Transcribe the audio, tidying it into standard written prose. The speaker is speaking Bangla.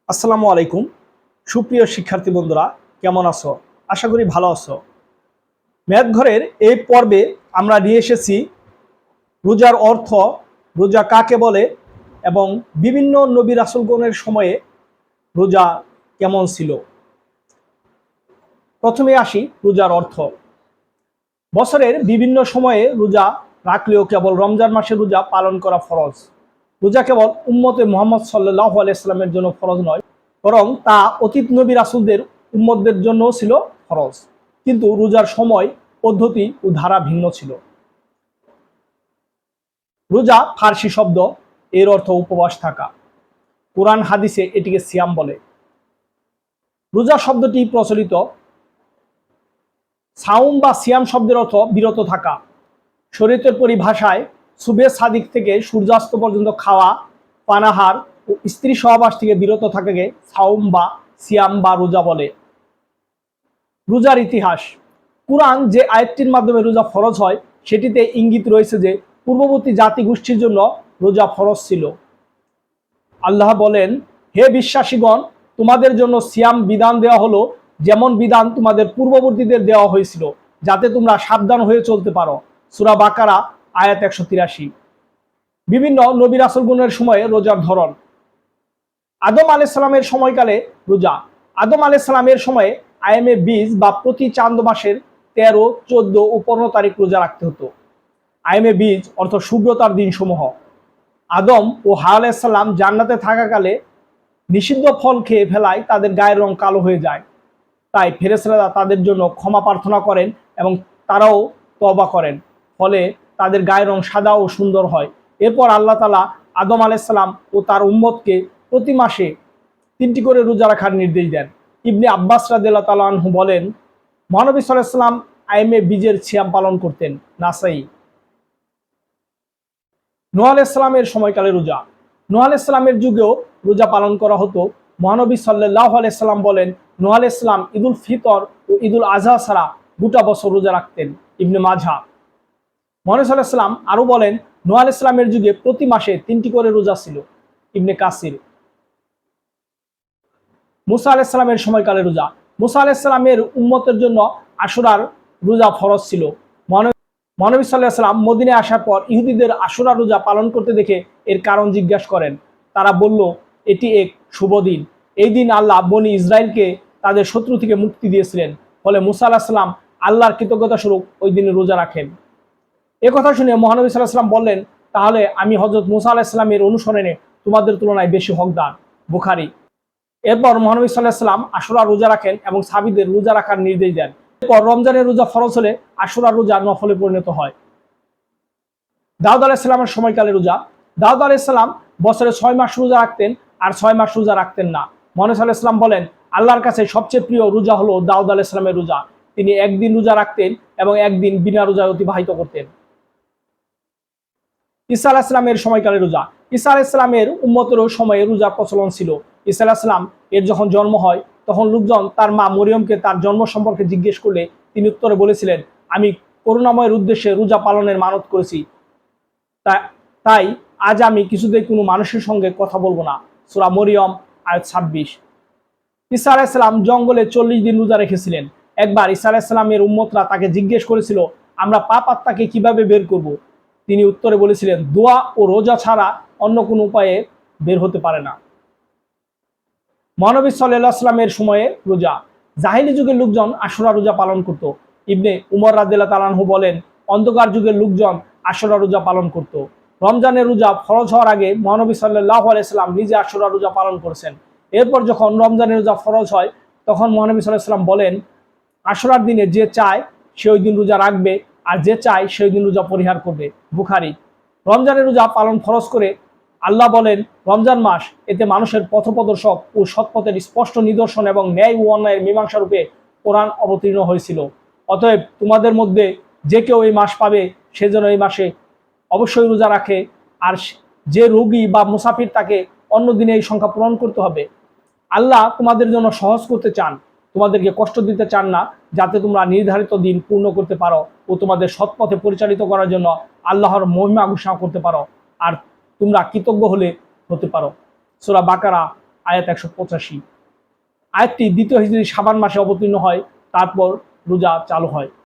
আসসালামু আলাইকুম। সুপ্রিয় শিক্ষার্থী বন্ধুরা, কেমন আছো? আশা করি ভালো আছো। ম্যাথ ঘরের এই পর্বে আমরা নিয়ে এসেছি রোজার অর্থ, রোজা কাকে বলে এবং বিভিন্ন নবী রাসূলগণের সময়ে রোজা কেমন ছিল। প্রথমে আসি রোজার অর্থ। বছরের বিভিন্ন সময়ে রোজা রাখলেও কেবল রমজান মাসে রোজা পালন করা ফরজ। রোজা কেবল উম্মতে মুহাম্মদ সাল্লাল্লাহু আলাইহি সাল্লামের জন্য ফরজ নয়, বরং তা অতীত নবী রাসূলদের উম্মতদের জন্যও ছিল ফরজ। কিন্তু রোজার সময়, পদ্ধতি ও ধারা ভিন্ন ছিল। রোজা ফার্সি শব্দ, এর অর্থ উপবাস থাকা। কোরআন হাদিসে এটিকে সিয়াম বলে। রোজা শব্দটি প্রচলিত। সাউম বা সিয়াম শব্দের অর্থ বিরত থাকা। শরীয়তের পরিভাষায় সুবে সাদিক থেকে সূর্যাস্ত পর্যন্ত খাওয়া, পানাহার ও স্ত্রী সহবাস থেকে বিরত থাকাকে সাউম বা সিয়াম বা রোজা বলে। রোজার ইতিহাস। কুরআন যে আয়াতটির মাধ্যমে রোজা ফরজ হয় সেটিতে ইঙ্গিত রয়েছে যে পূর্ববর্তী জাতিগোষ্ঠীর জন্য রোজা ফরজ ছিল। আল্লাহ বলেন, হে বিশ্বাসীগণ, তোমাদের জন্য সিয়াম বিধান দেওয়া হলো যেমন বিধান তোমাদের পূর্ববর্তীদের দেওয়া হয়েছিল, যাতে তোমরা সাবধান হয়ে চলতে পারো। সূরা বাকারা আয়াত 183। বিভিন্ন নবী রাসূলগণের সময়ে রোজার ধরন। আদম আলাইহিস সালামের সময়কালে রোজা। আদম আলাইহিস সালামের সময়ে আইএমএ 20 বা প্রতি চাঁদ মাসের 13, 14 ও 15 তারিখ রোজা রাখতে হতো। আইএমএ 20 অর্থ শুভ্রতার দিনসমূহ। আদম ও হাওয়া আলাইহিস সালাম জান্নাতে থাকাকালে নিষিদ্ধ ফল খেয়ে ফেলায় তাদের গায়ের রং কালো হয়ে যায়। তাই ফেরেশতারা তাদের জন্য ক্ষমা প্রার্থনা করেন এবং তারাও তওবা করেন, ফলে তাদের গায়ের রং সাদা ও সুন্দর হয়। এরপর আল্লাহ তাআলা আদম আলাইহিস সালাম ও তার উম্মতকে প্রতি মাসে 3টি করে রোজা রাখার নির্দেশ দেন। ইবনে আব্বাস রাদিয়াল্লাহু তাআলা আনহু বলেন, মহানবী সাল্লাল্লাহু আলাইহি ওয়াসাল্লাম আইএমএ বীজের সিয়াম পালন করতেন। নাসাই। নূহ আলাইহিস সালামের সময়কালে রোজা। নূহ আলাইহিস সালামের যুগেও রোজা পালন করা হতো। মহানবী সাল্লাল্লাহু আলাইহি সাল্লাম বলেন, নূহ আলাইহিস সালাম ঈদুল ফিতর ও ঈদুল আযহা ছাড়া গোটা বছর রোজা রাখতেন। ইবনে মাজাহ। মহানবী সাল্লাল্লাহু আলাইহি সাল্লাম আরো বলেন, নূহ আলাইহিস সালামের যুগে প্রতি মাসে 3টি করে রোজা ছিল। ইবনে কাসির। মুসা আলাইহিস সালামের সময়কালে রোজা। মুসা আলাইহিস সালামের উম্মতের জন্য আশুরার রোজা ফরজ ছিল। মহানবী সাল্লাল্লাহু আলাইহি সাল্লাম মদিনায় আসার পর ইহুদিদের আশুরা রোজা পালন করতে দেখে এর কারণ জিজ্ঞাসা করেন। তারা বলল, এটি এক শুভ দিন। এই দিন আল্লাহ বনি ইসরায়েলকে তাদের শত্রু থেকে মুক্তি দিয়েছিলেন। ফলে মুসা আলাইহিস সালাম আল্লাহর কৃতজ্ঞতা স্বরূপ ওই দিনে রোজা রাখেন। এ কথা শুনে মহানবী সাল্লাল্লাহু আলাইহি সাল্লাম বললেন, তাহলে আমি হযরত মুসা আলাইহিস সালামের অনুসরণে তোমাদের তুলনায় বেশি হকদার। বুখারী। এরপর মহানবী সাল্লাল্লাহু আলাইহি সাল্লাম আশুরা রোজা রাখেন এবং সাহাবীদের রোজা রাখার নির্দেশ দেন। এরপর রমজানের রোজা ফরজ হলে আশুরা রোজা নফলে পরিণত হয়। দাউদ আলাইহিস সালামের সময়কালে রোজা। দাউদ আলাইহিস সালাম বছরে 6 মাস রোজা রাখতেন আর 6 মাস রোজা রাখতেন না। মহানবী সাল্লাল্লাহু আলাইহি সাল্লাম বলেন, আল্লাহর কাছে সবচেয়ে প্রিয় রোজা হলো দাউদ আলাইহিস সালামের রোজা। তিনি একদিন রোজা রাখতেন এবং একদিন বিনা রোজায় অতিবাহিত করতেন। ঈসা আলাইহিস সালামের সময়কালে রোজা। ঈসা আলাইহিস সালামের উম্মতেরও সময়ে রোজা প্রচলন ছিল। ঈসা আলাইহিস সালাম এর যখন জন্ম হয় তখন লোকজন তার মা মরিয়মকে তার জন্ম সম্পর্কে জিজ্ঞেস করলে তিনি উত্তরে বলেছিলেন, আমি করুণাময়ের উদ্দেশ্যে রোজা পালনের মানত করেছি, তাই আজ আমি কিছুতেই কোনো মানুষের সঙ্গে কথা বলবো না। সূরা মরিয়ম আয়াত 26। ঈসা আলাইহিস সালাম জঙ্গলে 40 দিন রোজা রেখেছিলেন। একবার ঈসা আলাইহিস সালামের উম্মতরা তাকে জিজ্ঞেস করেছিল, আমরা পাপ আত্মাকে কিভাবে বের করব? তিনি উত্তরে বলেছিলেন, দোয়া ও রোজা ছাড়া অন্য কোনো উপায়ে বের হতে পারে না। মহানবী সাল্লাল্লাহু আলাইহি ওয়াসাল্লামের সময়ে রোজা। জাহিলি যুগের লোকজন আশুরা রোজা পালন করত। ইবনে উমর রাদিয়াল্লাহু তাআলা আনহু বলেন, অন্ধকার যুগের লোকজন আশুরা রোজা পালন করত। রমজানের রোজা ফরজ হওয়ার আগে মহানবী সাল্লাল্লাহু আলাইহি ওয়াসাল্লাম নিজে আশুরা রোজা পালন করেছেন। এরপর যখন রমজানের রোজা ফরজ হয় তখন মহানবী সাল্লাল্লাহু আলাইহি ওয়াসাল্লাম বলেন, আশুরার দিনে যে চায় সে ওই দিন রোজা রাখবে আর যে চায় সে ওই দিন রোজা পরিহার করবে। বুখারী। রমজানের রোজা পালন ফরজ করে আল্লাহ বলেন, রমজান মাস, এতে মানুষের পথপ্রদর্শক ও সৎপথের স্পষ্ট নিদর্শন এবং ন্যায় ও অন্যায়ের মীমাংসা রূপে কোরআন অবতীর্ণ হয়েছিল। অতএব তোমাদের মধ্যে যে কেউ এই মাস পাবে সে যেন এই মাসে অবশ্যই রোজা রাখে, আর যে রোগী বা মুসাফির তাকে অন্য দিনে এই সংখ্যা পূরণ করতে হবে। আল্লাহ তোমাদের জন্য সহজ করতে চান, তোমাদেরকে কষ্ট দিতে চান না, যাতে তোমরা নির্ধারিত দিন পূর্ণ করতে পারো ও তোমাদের সৎপথে পরিচালিত করার জন্য আল্লাহর মহিমা ঘোষণা করতে পারো, আর তোমরা কৃতজ্ঞ হতে পারো। সূরা বাকারা আয়াত 185। আয়াতটি দ্বিতীয় হিজরি শাবান মাসে অবতীর্ণ হয়, তারপর রোজা চালু হয়।